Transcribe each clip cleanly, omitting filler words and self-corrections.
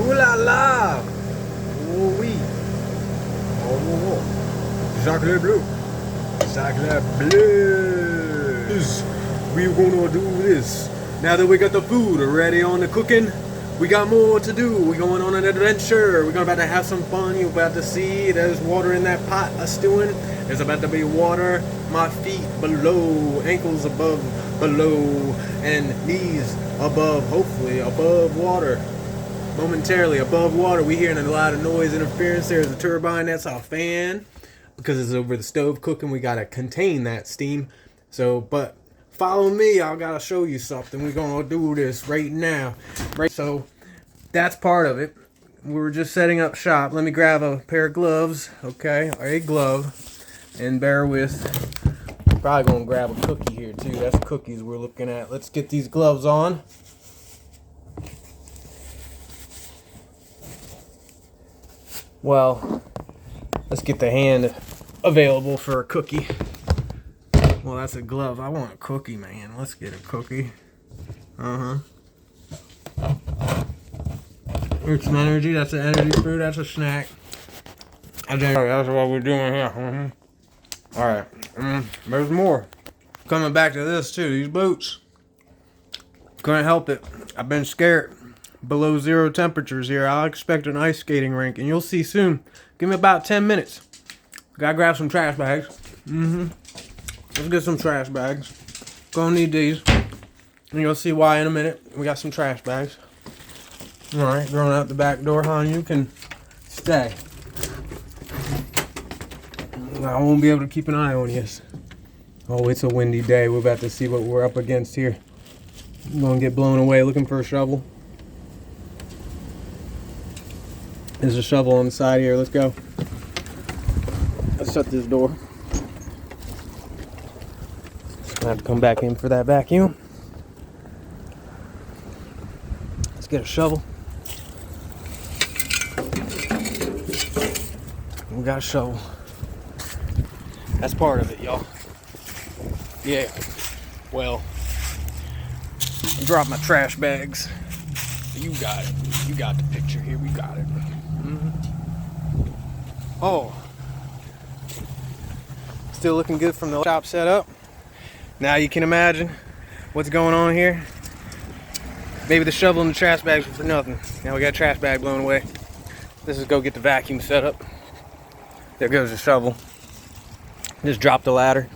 Ooh la la! Oh oui! Oh, chocolate bleu! Chocolate blues! We're gonna do this. Now that we got the food ready on the cooking, we got more to do. We're going on an adventure. We're about to have some fun. You're about to see there's water in that pot a stewing. There's about to be water, my feet below, ankles above, below, and knees above, hopefully above water. Momentarily above water. We're hearing a lot of noise interference. There's a turbine, that's our fan. Because it's over the stove cooking, we gotta contain that steam. So, but follow me, I gotta show you something. We're gonna do this right now. Right, so that's part of it. We were just setting up shop. Let me grab a pair of gloves, okay, or a glove, and bear with. Probably gonna grab a cookie here too. That's cookies we're looking at. Let's get these gloves on. Well, let's get the hand available for a cookie. Well, that's a glove. I want a cookie, man. Let's get a cookie. Here's some energy. That's an energy food. That's a snack. That's what we're doing here. Alright. There's more. Coming back to this, too. These boots. Couldn't help it. I've been scared. Below zero temperatures here. I'll expect an ice skating rink, and you'll see soon. Give me about 10 minutes. Gotta grab some trash bags. Let's get some trash bags. Gonna need these. And you'll see why in a minute. We got some trash bags. Alright, throwing out the back door, hon. You can stay. I won't be able to keep an eye on you. Oh, it's a windy day. We're about to see what we're up against here. I'm gonna get blown away looking for a shovel. There's a shovel on the side here. Let's go. Let's shut this door. I have to come back in for that vacuum. Let's get a shovel. We got a shovel. That's part of it, y'all. Yeah. Well, I dropped my trash bags. You got it. You got the picture here. We got it. Oh. Still looking good from the shop setup. Now you can imagine what's going on here. Maybe the shovel and the trash bags were for nothing. Now we got a trash bag blown away. Let's just go get the vacuum set up. There goes the shovel. Just dropped the ladder.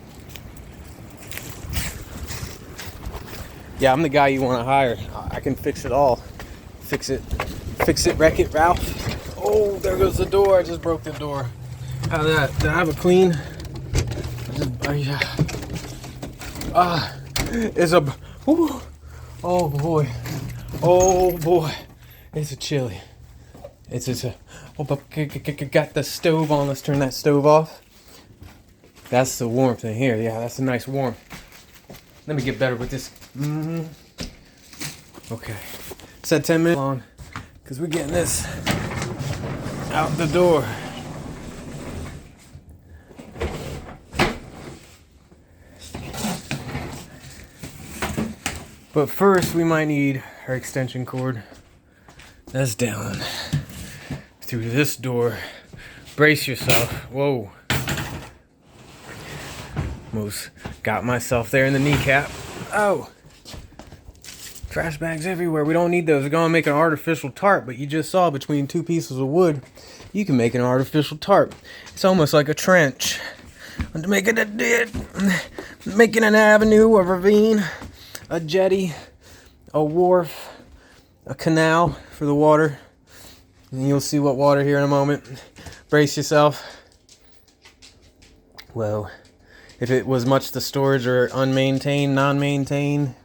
Yeah, I'm the guy you want to hire. I can fix it all. Fix it, wreck it, Ralph. Oh, there goes the door. I just broke the door. How's that? Did I have a clean? It's a. Whew. Oh boy. Oh boy. It's a chilly. It's a. Oh, but got the stove on. Let's turn that stove off. That's the warmth in here. Yeah, that's a nice warmth. Let me get better with this. Okay. Said 10 minutes on because we're getting this out the door. But first, we might need our extension cord. That's down through this door. Brace yourself. Whoa. Almost got myself there in the kneecap. Oh. Trash bags everywhere. We don't need those. We're going to make an artificial tarp, but you just saw between two pieces of wood, you can make an artificial tarp. It's almost like a trench. Making an avenue, a ravine, a jetty, a wharf, a canal for the water. And you'll see what water here in a moment. Brace yourself. Well, if it was much the storage or unmaintained, non-maintained,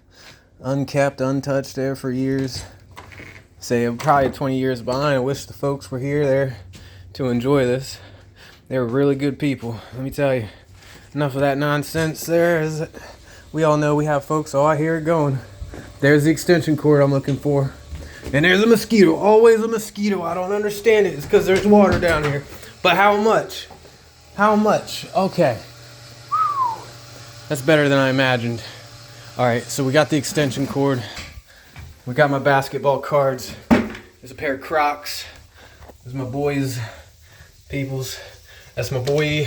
unkept, untouched there for years, say I'm probably 20 years behind. I wish the folks were here there to enjoy this. They were really good people, let me tell you. Enough of that nonsense there. We all know we have folks. Oh, I hear it going. There's the extension cord I'm looking for. And there's a mosquito. Always a mosquito. I don't understand it. It's because there's water down here. But how much? How much? Okay. That's better than I imagined. Alright, so we got the extension cord. We got my basketball cards. There's a pair of Crocs. There's my boys, peoples. That's my boy,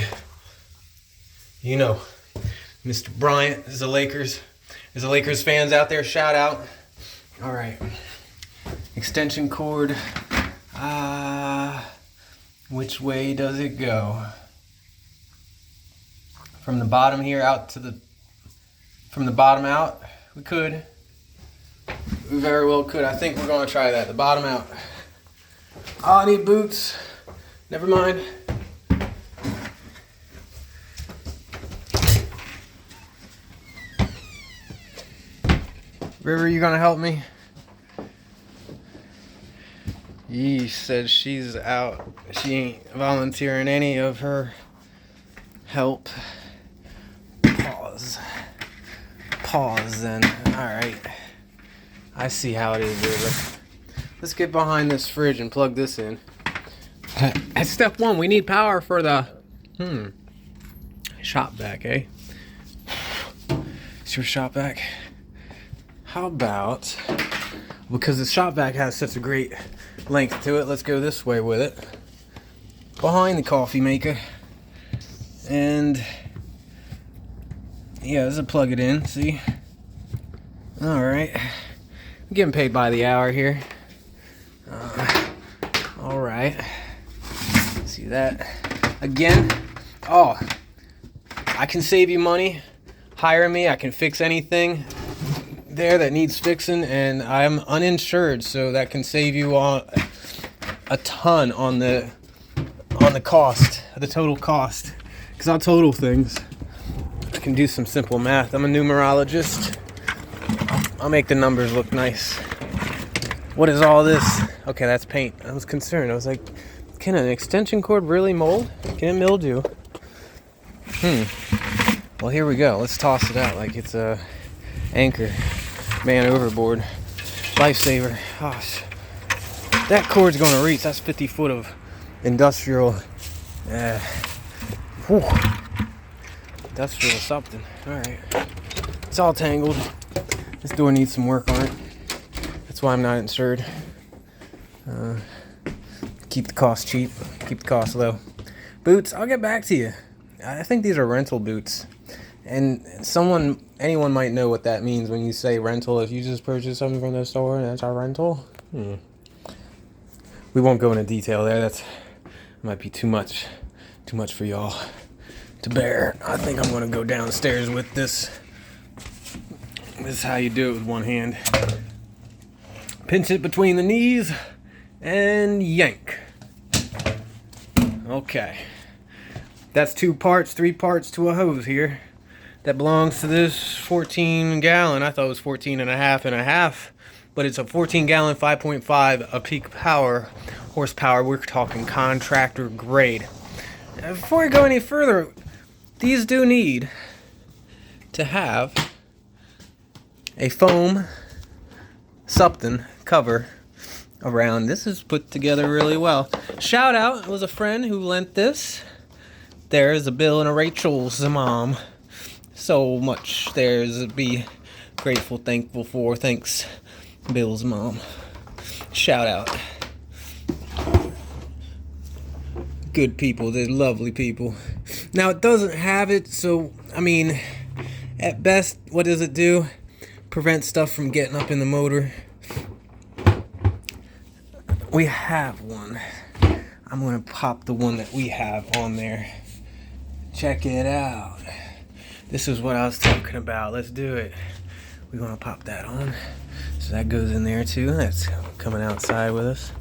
you know, Mr. Bryant. There's the Lakers. There's the Lakers fans out there. Shout out. All right. Extension cord. Which way does it go? From the bottom here out to the, from the bottom out? We could. We very well could. I think we're gonna try that. The bottom out. Oh, I need boots. Never mind. River, you gonna help me? Yee said she's out. She ain't volunteering any of her help. Pause then. Alright. I see how it is, River. Let's get behind this fridge and plug this in. At step one, we need power for the shop vac, eh? It's your shop vac. How about, because the shop vac has such a great length to it, let's go this way with it. Behind the coffee maker. And yeah, this will plug it in, see? Alright. I'm getting paid by the hour here. Alright. See that? Again, oh, I can save you money. Hire me, I can fix anything there that needs fixing, and I'm uninsured, so that can save you a ton on the cost, the total cost. Because I'll total things. I can do some simple math. I'm a numerologist. I'll make the numbers look nice. What is all this? Okay, that's paint. I was concerned. I was like, can an extension cord really mold? Can it mildew? Well, here we go. Let's toss it out like it's a anchor. Man overboard. Lifesaver. Gosh. That cord's going to reach. That's 50 foot of industrial. Industrial something. Alright. It's all tangled. This door needs some work on it. That's why I'm not insured. Keep the cost cheap. Keep the cost low. Boots, I'll get back to you. I think these are rental boots. And anyone might know what that means when you say rental. If you just purchase something from the store and that's our rental. We won't go into detail there. That might be too much for y'all to bear. I think I'm gonna go downstairs with this. This is how you do it with one hand. Pinch it between the knees and yank. Okay. That's 2 parts, 3 parts to a hose here. That belongs to this 14 gallon. I thought it was 14 and a half, but it's a 14 gallon, 5.5 a peak horsepower. We're talking contractor grade. Before I go any further, these do need to have a foam something cover around. This is put together really well. Shout out, it was a friend who lent this. There's a Bill and a Rachel's mom. So much there's to be grateful, thankful for. Thanks, Bill's mom. Shout out. Good people, they're lovely people. Now it doesn't have it, so I mean, at best, what does it do? Prevent stuff from getting up in the motor. We have one. I'm gonna pop the one that we have on there. Check it out. This is what I was talking about. Let's do it. We're gonna pop that on. So that goes in there too. That's coming outside with us.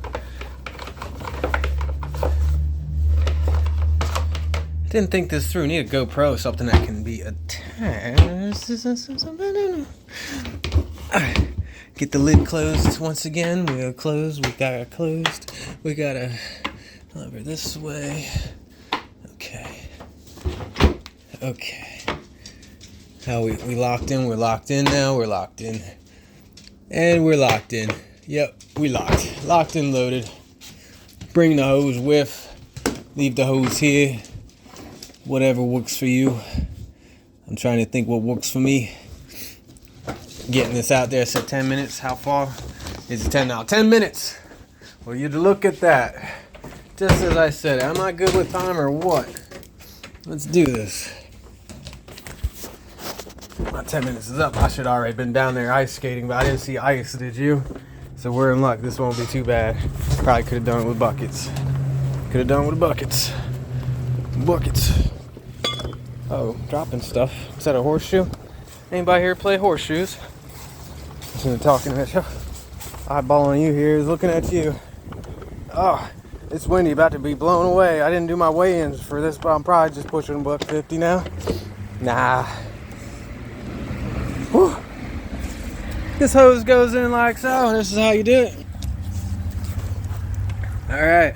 Didn't think this through. Need a GoPro, something that can be attached. Get the lid closed once again. We got closed. We got it closed. We gotta lever this way. Okay. How we locked in? We're locked in now. We're locked in. And we're locked in. Yep, we locked. Locked and loaded. Bring the hose with. Leave the hose here. Whatever works for you. I'm trying to think what works for me. Getting this out there, so 10 minutes. How far is it? 10 now. 10 minutes. Well, you'd look at that. Just as I said, am I good with time or what? Let's do this. My 10 minutes is up. I should already been down there ice skating, but I didn't see ice, did you? So we're in luck. This won't be too bad. Probably could have done it with buckets. Could have done it with buckets. Buckets. Oh, dropping stuff. Is that a horseshoe? Anybody here play horseshoes? Listen to talking at you. Eyeballing you here is looking at you. Oh, it's windy, about to be blown away. I didn't do my weigh-ins for this, but I'm probably just pushing $150 now. Nah. Whew. This hose goes in like so. This is how you do it. All right.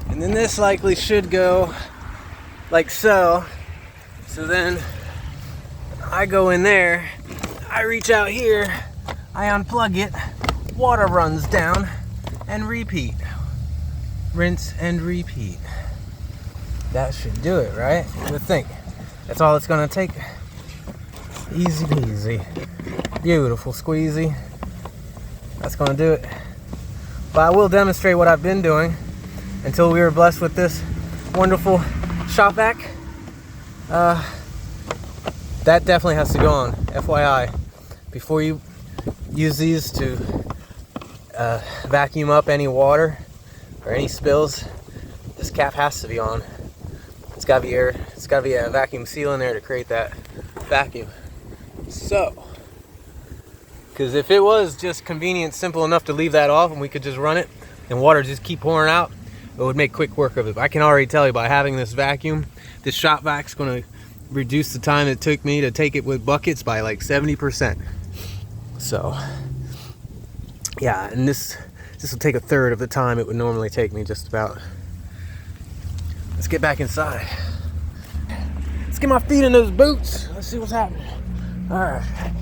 And then this likely should go like so. So then I go in there, I reach out here, I unplug it, water runs down, and repeat. Rinse and repeat. That should do it, right? You would think. That's all it's gonna take. Easy peasy. Beautiful squeezy. That's gonna do it. But I will demonstrate what I've been doing until we were blessed with this wonderful shop vac. That definitely has to go on, FYI. Before you use these to vacuum up any water or any spills, this cap has to be on. It's gotta be air. It's gotta be a vacuum seal in there to create that vacuum. So, because if it was just convenient, simple enough to leave that off and we could just run it and water just keep pouring out, it would make quick work of it. But I can already tell you by having this vacuum, this shop vac's gonna reduce the time it took me to take it with buckets by like 70%. So, yeah, and this will take a third of the time it would normally take me, just about. Let's get back inside. Let's get my feet in those boots. Let's see what's happening. All right.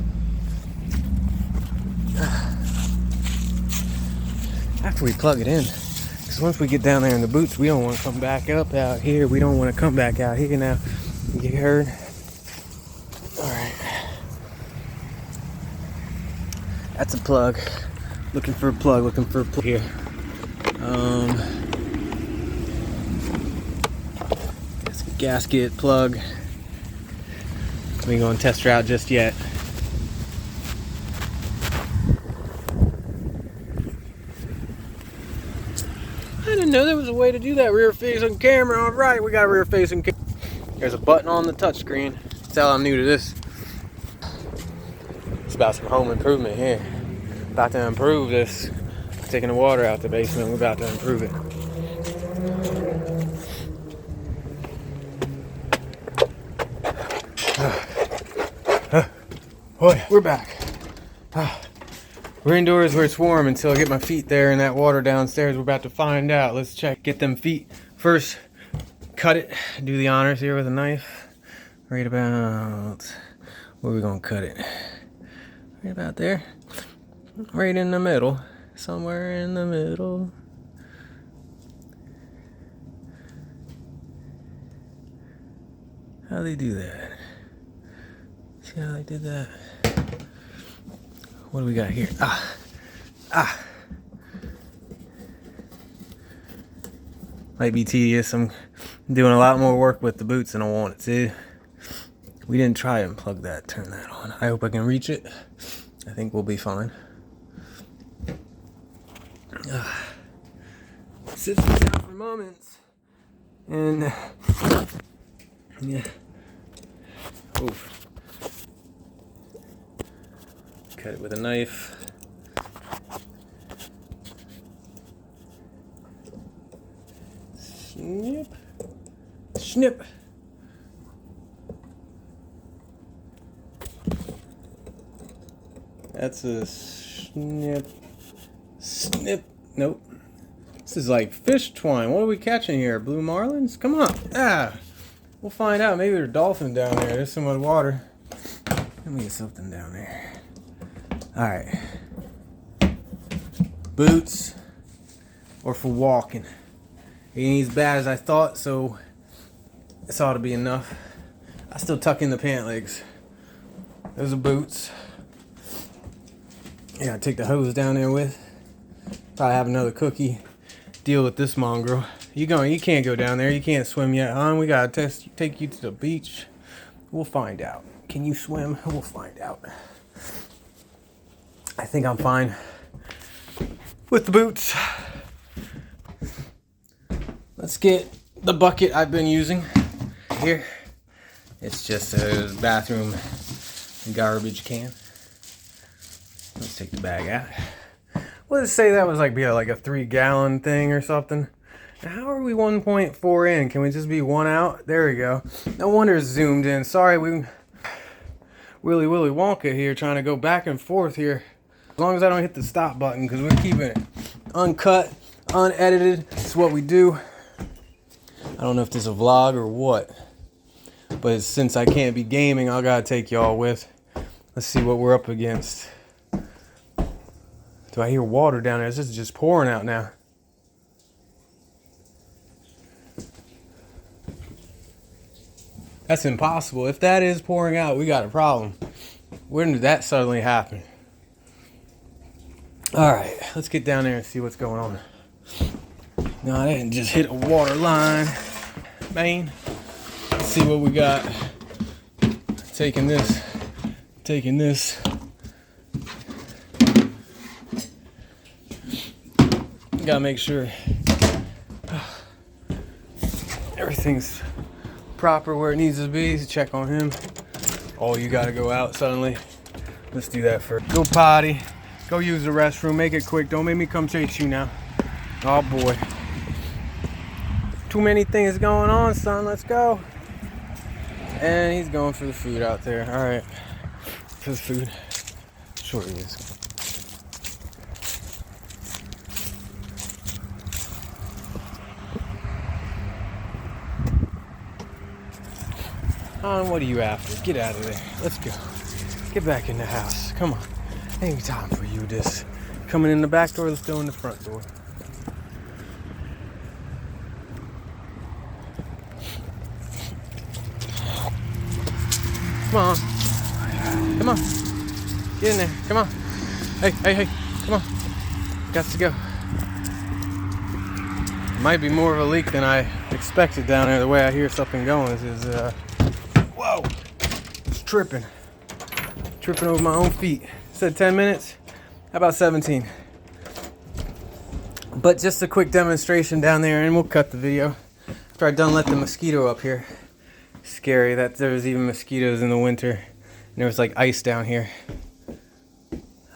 After we plug it in, because once we get down there in the boots, we don't want to come back up out here. We don't want to come back out here now. You heard? All right. That's a plug. Looking for a plug here. Gasket plug. We ain't gonna test her out just yet. I didn't know there was a way to do that rear facing camera. All right, we got a rear facing camera. There's a button on the touchscreen. That's how I'm new to this. It's about some home improvement here. About to improve this. Taking the water out the basement. We're about to improve it. Boy, we're back. We're indoors where it's warm until I get my feet there and that water downstairs. We're about to find out. Let's check. Get them feet first. Cut it. Do the honors here with a knife. Right about, where are we gonna cut it? Right about there. Right in the middle. Somewhere in the middle. How do they do that? See how they did that? What do we got here? Might be tedious. I'm doing a lot more work with the boots than I wanted to. We didn't try and plug that, turn that on. I hope I can reach it. I think we'll be fine. Sit this out for moments. And yeah. Oof. Cut it with a knife. Snip. Snip. That's a snip. Snip. Nope. This is like fish twine. What are we catching here? Blue marlins? Come on. We'll find out. Maybe there's dolphin down there. There's so much water. Let me get something down there. Alright. Boots. Or for walking. It ain't as bad as I thought, so this ought to be enough. I still tuck in the pant legs. Those are boots. Yeah, take the hose down there with. Probably have another cookie. Deal with this mongrel. You can't go down there. You can't swim yet, huh? We gotta take you to the beach. We'll find out. Can you swim? We'll find out. I think I'm fine with the boots. Let's get the bucket I've been using here. It's just a bathroom garbage can. Let's take the bag out. Let's say that was like a 3-gallon thing or something. How are we 1.4 in? Can we just be 1 out? There we go. No wonder it's zoomed in. Sorry, we Willy Wonka here trying to go back and forth here. As long as I don't hit the stop button, because we're keeping it uncut, unedited. It's what we do. I don't know if this is a vlog or what, but since I can't be gaming, I gotta take y'all with. Let's see what we're up against. Do I hear water down there? This is just pouring out now. That's impossible. If that is pouring out, we got a problem. When did that suddenly happen? All right, let's get down there and see what's going on. No, I didn't just hit a water line. Man, let's see what we got. Taking this. Gotta make sure everything's proper where it needs to be. Check on him. Oh, you gotta go out suddenly. Let's do that first. Go potty. Go use the restroom. Make it quick. Don't make me come chase you now. Oh boy. Too many things going on, son. Let's go. And he's going for the food out there. All right. For the food. Sure he is. What are you after? Get out of there. Let's go. Get back in the house. Come on. Ain't time for you this. Coming in the back door, let's go in the front door. Come on. Come on. Get in there. Come on. Hey. Come on. Got to go. Might be more of a leak than I expected down there. The way I hear something going is whoa. It's tripping over my own feet. Said 10 minutes. How about 17? But just a quick demonstration down there, and we'll cut the video. After I done let the mosquito up here. Scary that there was even mosquitoes in the winter. And there was like ice down here.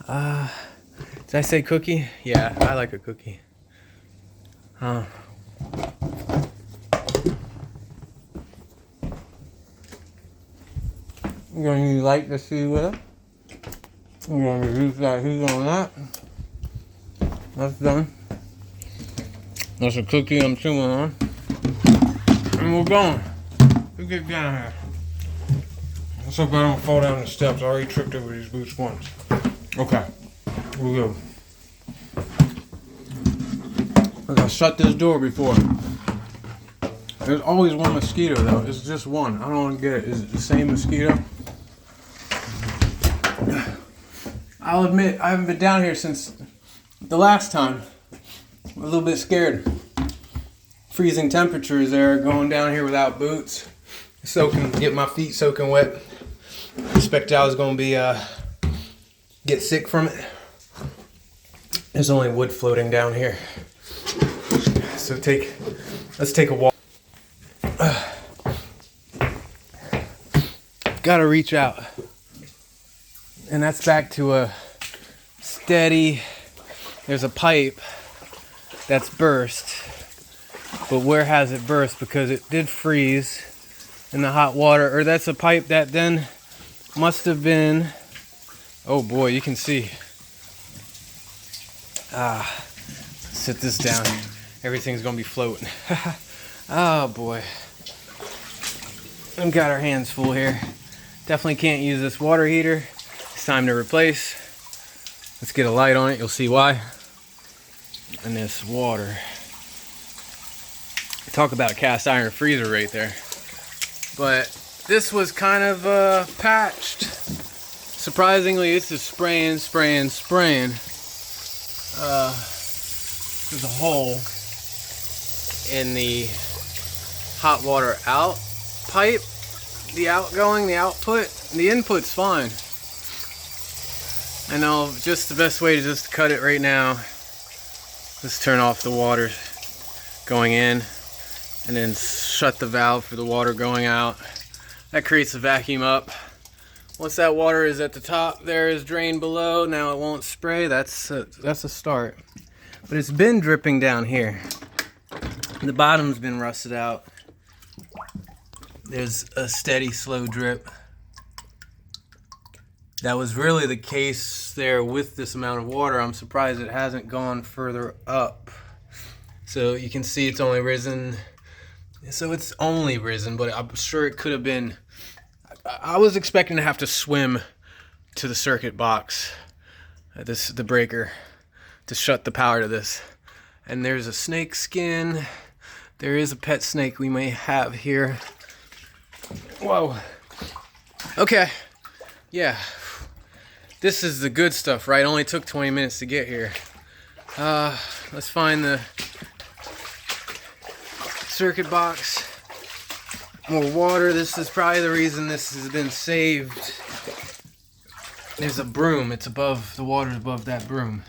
Did I say cookie? Yeah, I like a cookie. You're going to like to see with it. I'm going to reduce that heat on that. That's done. That's a cookie I'm chewing on. And we're going. We get down here. Let's hope I don't fall down the steps. I already tripped over these boots once. Okay. We'll go. I gotta shut this door before. There's always one mosquito though. It's just one. I don't want to get it. Is it the same mosquito? I'll admit, I haven't been down here since the last time. I'm a little bit scared. Freezing temperatures there, going down here without boots. Get my feet soaking wet. Expect I was going to be, get sick from it. There's only wood floating down here. So let's take a walk. Gotta reach out. And that's back to a steady, there's a pipe that's burst. But where has it burst? Because it did freeze in the hot water. Or that's a pipe that then must have been, oh boy, you can see. Sit this down. Everything's gonna be floating. Oh boy. We've got our hands full here. Definitely can't use this water heater. It's time to replace. Let's get a light on it, you'll see why. And this water. Talk about a cast iron freezer right there. But this was kind of patched. Surprisingly, it's just spraying. There's a hole in the hot water out pipe, the outgoing, the output. The input's fine. I know just the best way to just cut it right now. Just turn off the water going in and then shut the valve for the water going out. That creates a vacuum up. Once that water is at the top, there is drain below. Now it won't spray. That's a start. But it's been dripping down here. The bottom's been rusted out. There's a steady, slow drip. That was really the case there with this amount of water. I'm surprised it hasn't gone further up. So you can see it's only risen. So it's only risen, but I'm sure it could have been. I was expecting to have to swim to the circuit box, the breaker, to shut the power to this. And there's a snake skin. There is a pet snake we may have here. Whoa. Okay. Yeah. This is the good stuff, right? It only took 20 minutes to get here. Let's find the circuit box. More water. This is probably the reason this has been saved. There's a broom. It's above, the water's above that broom.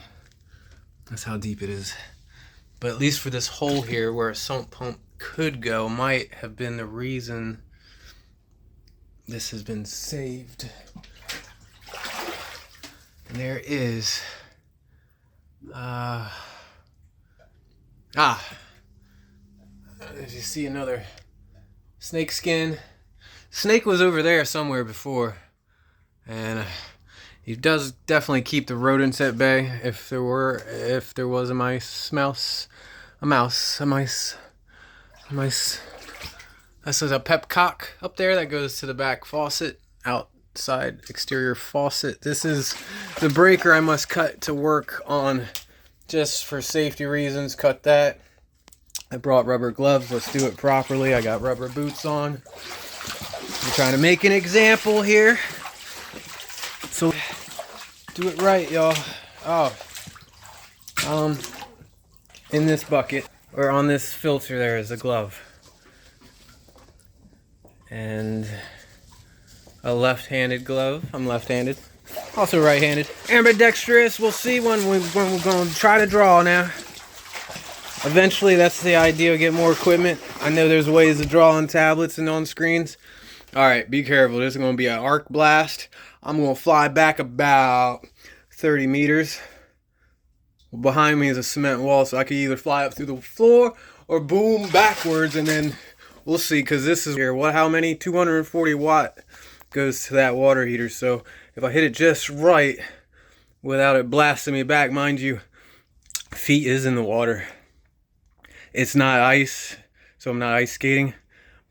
That's how deep it is. But at least for this hole here where a sump pump could go, might have been the reason this has been saved. And there is if you see another snake skin. Snake was over there somewhere before, and he does definitely keep the rodents at bay. If there was a mice. This is a pepcock up there that goes to the back faucet, outside exterior faucet. This is the breaker I must cut to work on, just for safety reasons. Cut that. I brought rubber gloves. Let's do it properly. I got rubber boots on. I'm trying to make an example here, so do it right, y'all. In this bucket, or on this filter, there is a glove and a left-handed glove. I'm left-handed, also right-handed, ambidextrous. We'll see when we're going to try to draw now. Eventually, that's the idea, get more equipment. I know there's ways to draw on tablets and on screens. All right, be careful. This is going to be an arc blast. I'm going to fly back about 30 meters. Behind me is a cement wall, so I could either fly up through the floor or boom backwards, and then we'll see, because this is here. How many? 240 watt goes to that water heater. So if I hit it just right without it blasting me back, mind you, feet is in the water. It's not ice, so I'm not ice skating,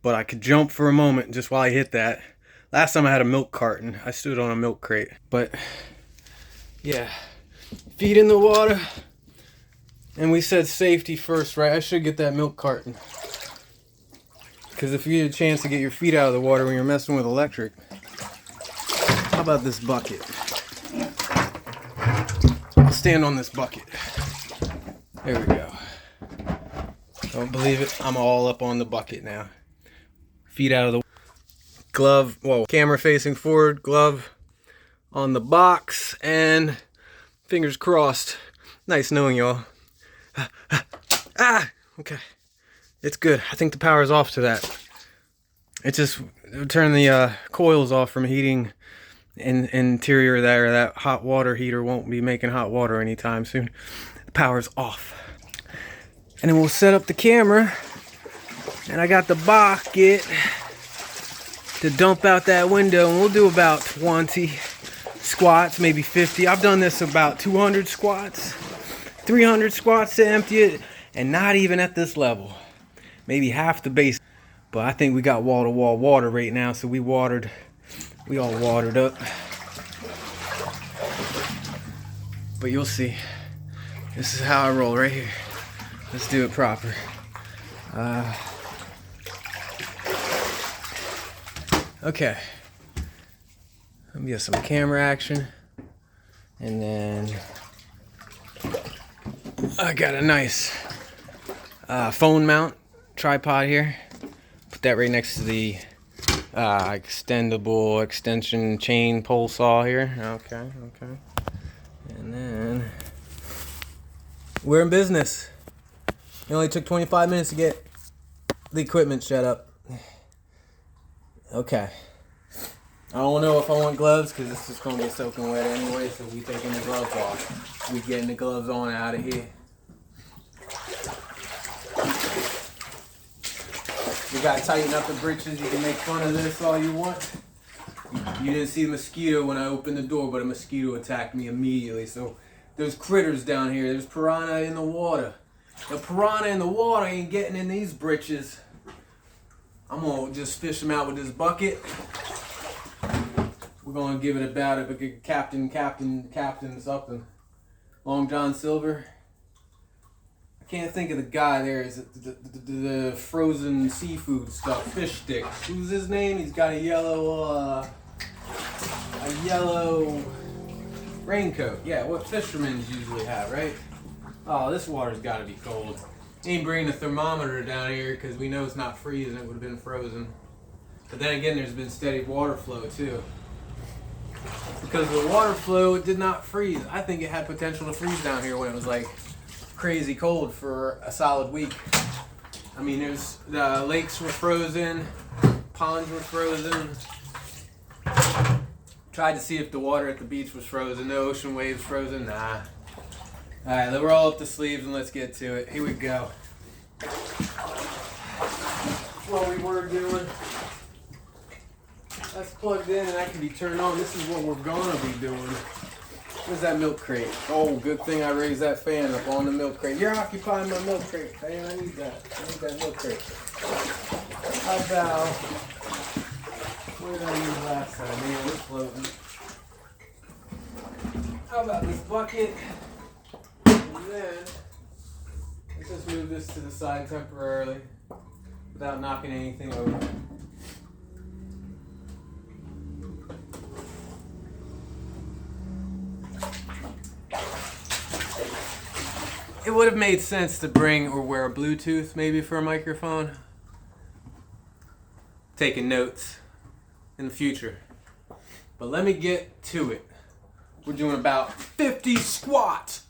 but I could jump for a moment just while I hit that. Last time I had a milk carton. I stood on a milk crate. But yeah, feet in the water. And we said safety first, right? I should get that milk carton, because if you get a chance to get your feet out of the water when you're messing with electric. How about this bucket? I'll stand on this bucket. There we go. Don't believe it, I'm all up on the bucket now. Feet out of the glove, whoa, camera facing forward, glove on the box, and fingers crossed. Nice knowing y'all. Okay. It's good. I think the power's off to that. It just turned the coils off from heating interior there. That hot water heater won't be making hot water anytime soon. The power's off. And then we'll set up the camera, and I got the bucket to dump out that window, and we'll do about 20 squats, maybe 50. I've done this about 200 squats, 300 squats to empty it, and not even at this level. Maybe half the base. But I think we got wall-to-wall water right now, so we all watered up. But you'll see. This is how I roll right here. Let's do it proper. Okay. Let me get some camera action. And then I got a nice phone mount tripod here. Put that right next to the extendable extension chain pole saw here. Okay. And then we're in business. It only took 25 minutes to get the equipment set up. Okay. I don't know if I want gloves because this is going to get soaking wet anyway, so we taking the gloves off. We getting the gloves on out of here. We got to tighten up the britches. You can make fun of this all you want. You didn't see the mosquito when I opened the door, but a mosquito attacked me immediately. So there's critters down here. There's piranha in the water. The piranha in the water ain't getting in these britches. I'm going to just fish them out with this bucket. We're going to give it a bat of a good captain something. Long John Silver. I can't think of the guy there. Is it the frozen seafood stuff? Fish sticks. Who's his name? He's got a yellow raincoat. Yeah, what fishermen usually have, right? Oh, this water's got to be cold. Ain't bringing a thermometer down here because we know it's not freezing. It would have been frozen. But then again, there's been steady water flow too. Because of the water flow, it did not freeze. I think it had potential to freeze down here when it was like crazy cold for a solid week. I mean, the lakes were frozen, ponds were frozen. Tried to see if the water at the beach was frozen. The ocean waves frozen. Nah. Alright, we're all up the sleeves and let's get to it. Here we go. What we were doing. That's plugged in and that can be turned on. This is what we're gonna be doing. Where's that milk crate? Oh, good thing I raised that fan up on the milk crate. You're occupying my milk crate. Man, I need that. I need that milk crate. How about... Where did I use last time? Man, it was floating. How about this bucket? And then, let's just move this to the side temporarily without knocking anything over. It would have made sense to bring or wear a Bluetooth maybe for a microphone. Taking notes in the future. But let me get to it. We're doing about 50 squats.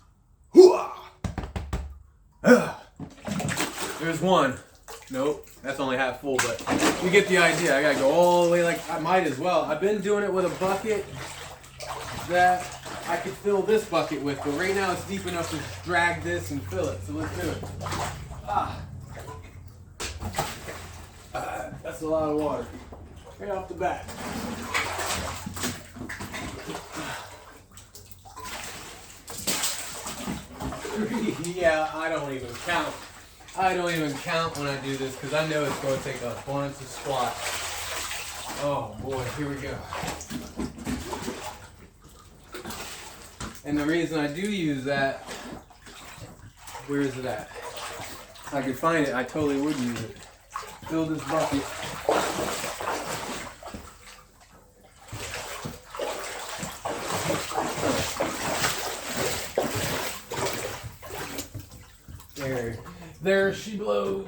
There's one. Nope, that's only half full, but you get the idea. I gotta go all the way, like I might as well. I've been doing it with a bucket that I could fill this bucket with, but right now it's deep enough to drag this and fill it, so let's do it. That's a lot of water. Right off the bat. Yeah, I don't even count. I don't even count when I do this because I know it's going to take a bunch of squats. Oh boy, here we go. And the reason I do use that, where is it at? If I could find it, I totally would use it. Fill this bucket. There she blows.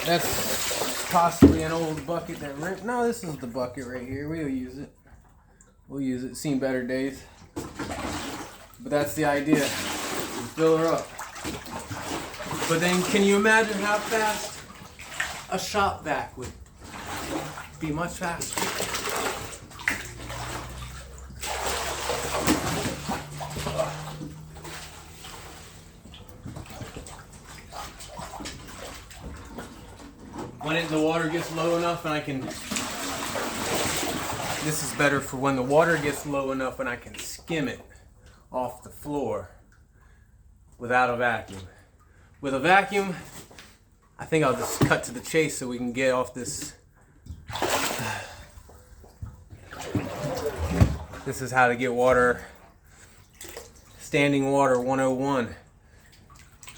That's possibly an old bucket that ripped. No, this is the bucket right here. We'll use it. We'll use it. Seen better days. But that's the idea. Fill her up. But then can you imagine how fast a shop vac would be? Much faster. When the water gets low enough and I can... This is better for when the water gets low enough and I can skim it off the floor without a vacuum. With a vacuum, I think I'll just cut to the chase so we can get off this. This is how to get water, standing water 101.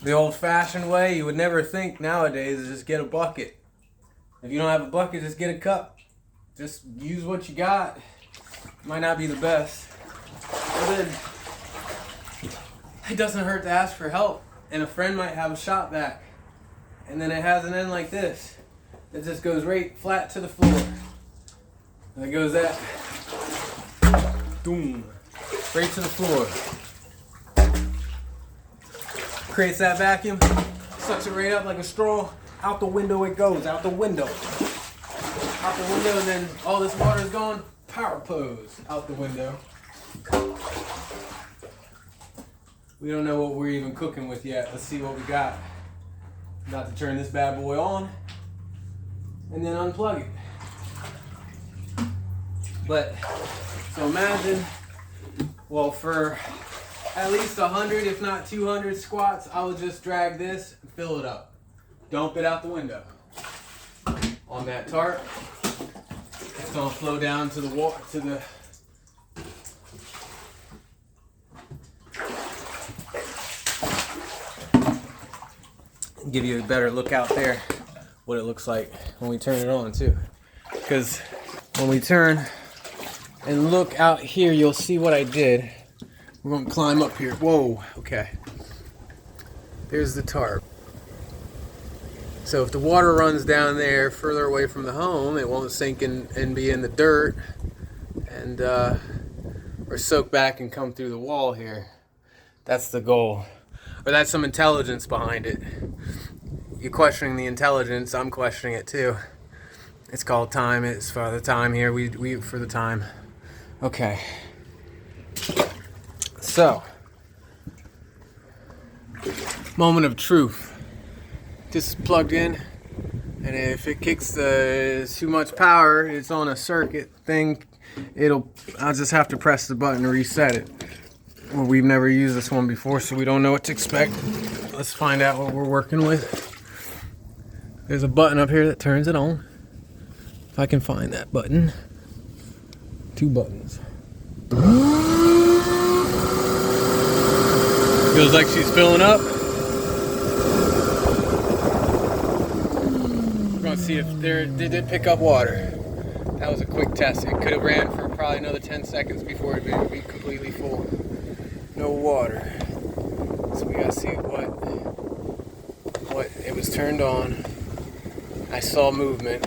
The old-fashioned way, you would never think nowadays, is just get a bucket. If you don't have a bucket, just get a cup. just use what you got. Might not be the best, but then it doesn't hurt to ask for help. And a friend might have a shot vac, and then it has an end like this. It just goes right flat to the floor. And it goes that, boom, right to the floor. Creates that vacuum, sucks it right up like a straw. Out the window it goes, out the window. Out the window, and then all this water is gone. Power pose out the window. We don't know what we're even cooking with yet. Let's see what we got. About to turn this bad boy on and then unplug it. But, so imagine, well, for at least 100, if not 200 squats, I would just drag this and fill it up. Dump it out the window. On that tarp, it's gonna flow down to the water, to the give you a better look out there what it looks like when we turn it on too. Because when we turn and look out here, you'll see what I did. We're gonna climb up here. Whoa, okay. There's the tarp. So if the water runs down there further away from the home, it won't sink in and be in the dirt and or soak back and come through the wall here. That's the goal. Or that's some intelligence behind it. You're questioning the intelligence, I'm questioning it too. It's called time. It's for the time here. We for the time. Okay. So, moment of truth. This is plugged in, and if it kicks too much power, it's on a circuit thing. I'll just have to press the button to reset it. Well, we've never used this one before, so we don't know what to expect. Let's find out what we're working with. There's a button up here that turns it on. If I can find that button. 2 buttons. Feels like she's filling up. We're gonna see if they did pick up water. That was a quick test. It could have ran for probably another 10 seconds before it would be completely full. No water. So we gotta see what it was turned on. I saw movement.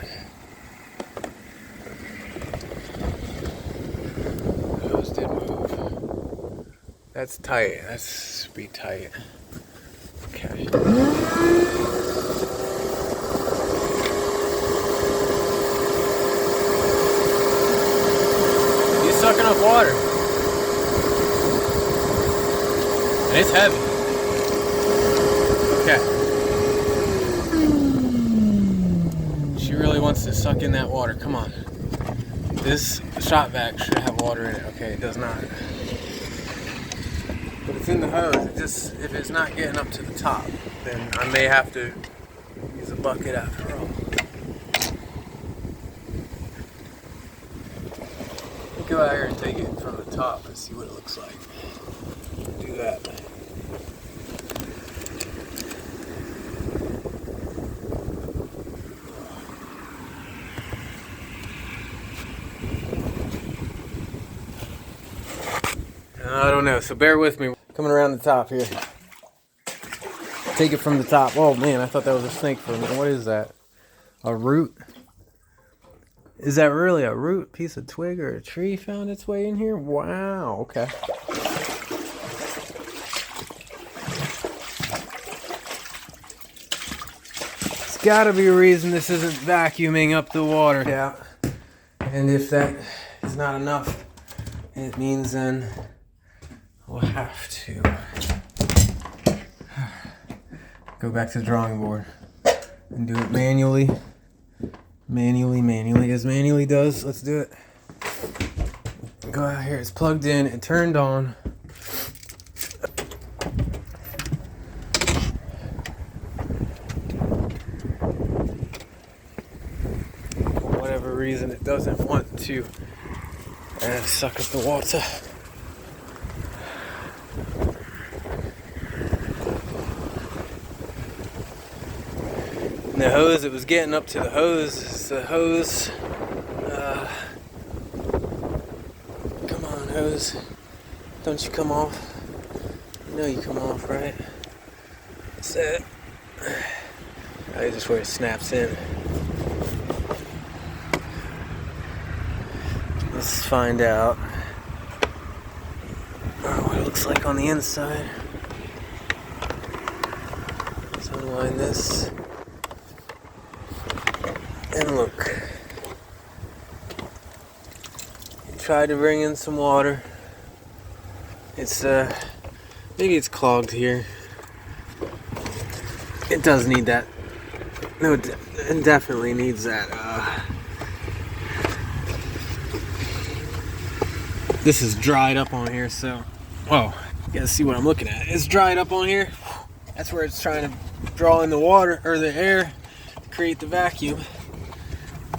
Those did move. That's tight. That's pretty tight. Okay. He's sucking up water. And it's heavy. Okay. She really wants to suck in that water. Come on. This shot vac should have water in it. Okay, it does not. But it's in the hose. If it's not getting up to the top, then I may have to use a bucket after all. We'll go out here and take it from the top and see what it looks like. Do that. I don't know, so bear with me. Coming around the top here. Take it from the top. Oh man, I thought that was a snake for a minute. What is that? A root? Is that really a root? Piece of twig or a tree found its way in here? Wow, okay. There's gotta be a reason this isn't vacuuming up the water. Yeah. And if that is not enough, it means then we'll have to go back to the drawing board and do it manually. As manually does. Let's do it. Go out here. It's plugged in and turned on. For whatever reason, it doesn't want to suck up the water. the hose, it was getting up to the hose. It's the hose. Come on, hose. Don't you come off? You know you come off, right? That's it. Oh, just where it snaps in. Let's find out what it looks like on the inside. Let's unwind this. And look. Tried to bring in some water. It's maybe it's clogged here. It does need that. No, it definitely needs that. This is dried up on here, so you gotta see what I'm looking at. It's dried up on here. That's where it's trying to draw in the water or the air to create the vacuum.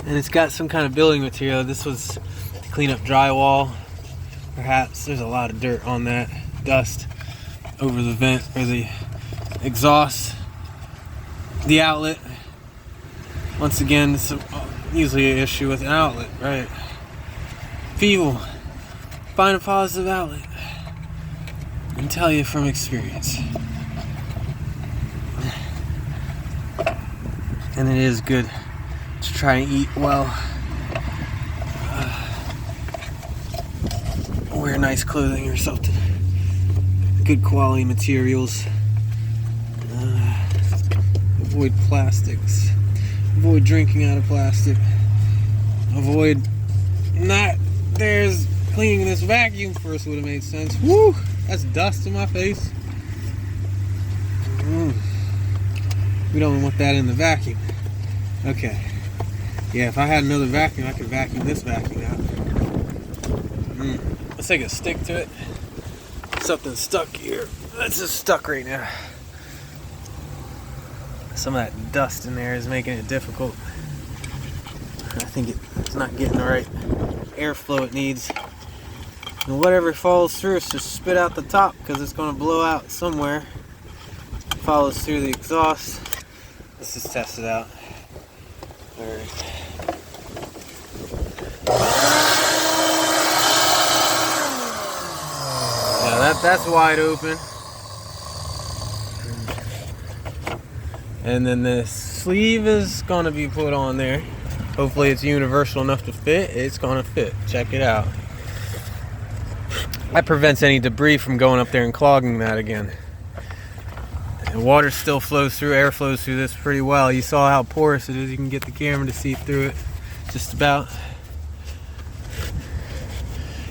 And it's got some kind of building material. This was to clean up drywall. Perhaps there's a lot of dirt on that, dust over the vent or the exhaust, the outlet. Once again, it's usually an issue with an outlet, right? People, find a positive outlet and tell you from experience. And it is good to try and eat well. Wear nice clothing or something. Good quality materials. Avoid plastics. Avoid drinking out of plastic. Avoid there's cleaning this vacuum first would have made sense. Woo! That's dust in my face. We don't want that in the vacuum. Okay. Yeah, if I had another vacuum, I could vacuum this vacuum out. Let's take a stick to it. Something's stuck here. That's just stuck right now. Some of that dust in there is making it difficult. I think it's not getting the right airflow it needs. And whatever falls through is just spit out the top because it's going to blow out somewhere. It follows through the exhaust. Let's just test it out. Alright. Yeah, that's wide open. And then the sleeve is going to be put on there. Hopefully it's universal enough to fit. It's going to fit. Check it out. That prevents any debris from going up there and clogging that again. And water still flows through, air flows through this pretty well. You saw how porous it is. You can get the camera to see through it just about.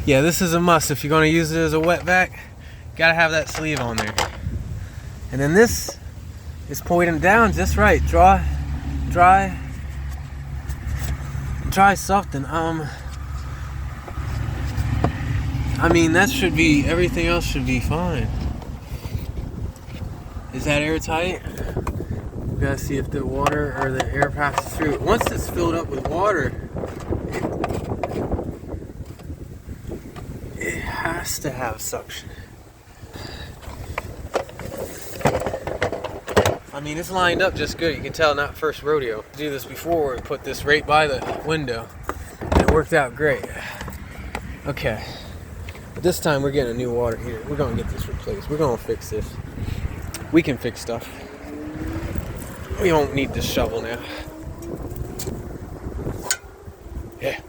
Yeah, this is a must. If you're going to use it as a wet vac, gotta have that sleeve on there. And then this is pointing down just right. Dry something. I mean, that should be, everything else should be fine. Is that airtight? We gotta see if the water or the air passes through. Once it's filled up with water, it has to have suction. I mean, it's lined up just good. You can tell, not first rodeo. Do this before, we put this right by the window. And it worked out great. Okay. But this time we're getting a new water heater. We're gonna get this replaced. We're gonna fix this. We can fix stuff. We don't need this shovel now. Yeah.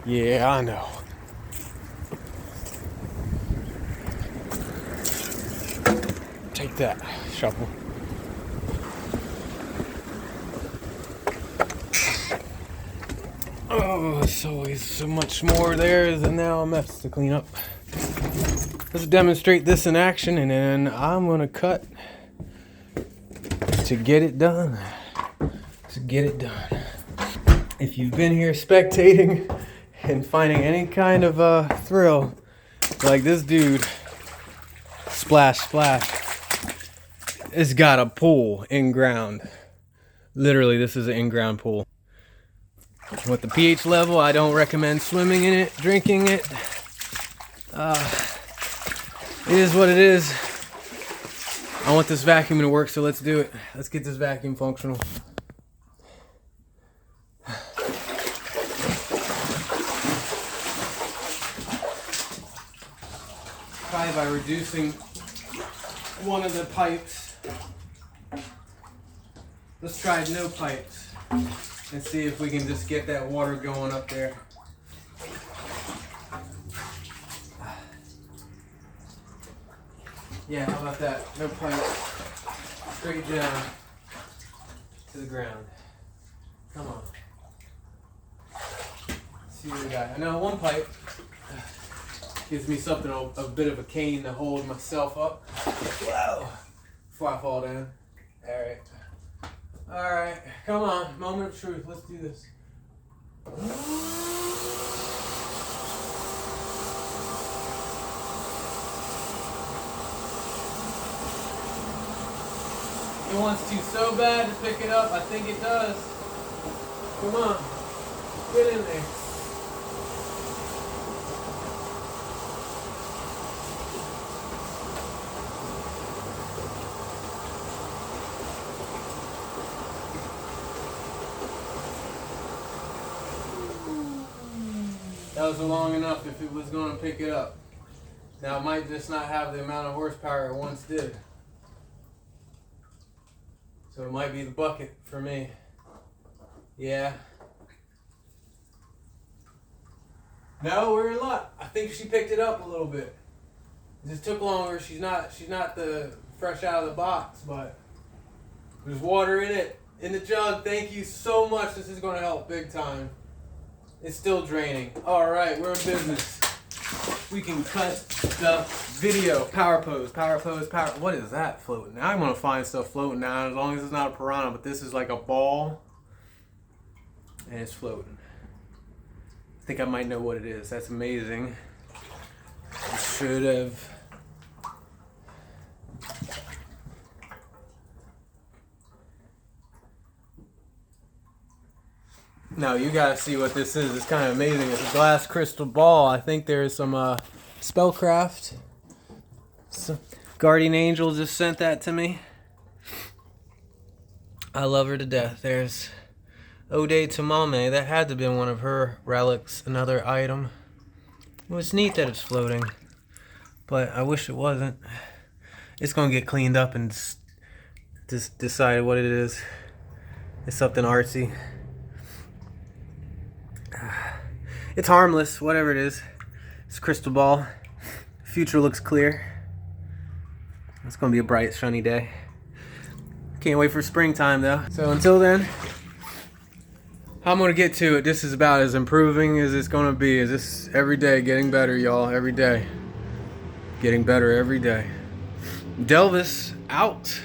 Yeah, I know. Take that, shovel. Oh, it's always so much more there than now a mess to clean up. Let's demonstrate this in action, and then I'm gonna cut to get it done. If you've been here spectating and finding any kind of thrill, like this dude, splash, it's got a pool in ground. Literally, this is an in-ground pool. With the pH level, I don't recommend swimming in it, drinking it. It is what it is. I want this vacuum to work, so let's do it. Let's get this vacuum functional. Probably by reducing one of the pipes. Let's try no pipes and see if we can just get that water going up there. Yeah, how about that? No pipes. Straight down to the ground. Come on. Let's see what we got. I know one pipe gives me something, a bit of a cane to hold myself up. Whoa! Before I fall down. Alright. Alright. Come on. Moment of truth. Let's do this. It wants to so bad to pick it up. I think it does. Come on. Get in there. That was long enough if it was going to pick it up. Now it might just not have the amount of horsepower it once did. So it might be the bucket for me. Yeah. No, we're in luck. I think she picked it up a little bit. It just took longer. She's not the fresh out of the box, but there's water in it. In the jug. Thank you so much. This is going to help big time. It's still draining. Alright, we're in business. We can cut the video. Power pose, power pose, power. What is that floating? Now I'm gonna find stuff floating now, as long as it's not a piranha, but this is like a ball. And it's floating. I think I might know what it is. That's amazing. I should have. No, you gotta see what this is. It's kind of amazing. It's a glass crystal ball. I think there's some spellcraft. Some guardian angel just sent that to me. I love her to death. There's Ode to Mame. That had to have been one of her relics, another item. Well, it's neat that it's floating, but I wish it wasn't. It's gonna get cleaned up and just decide what it is. It's something artsy. It's harmless, whatever it is. It's a crystal ball. Future looks clear. It's gonna be a bright, sunny day. Can't wait for springtime though. So until then, I'm gonna get to it. This is about as improving as it's gonna be. Is this every day getting better, y'all? Every day. Getting better every day. Delvis out.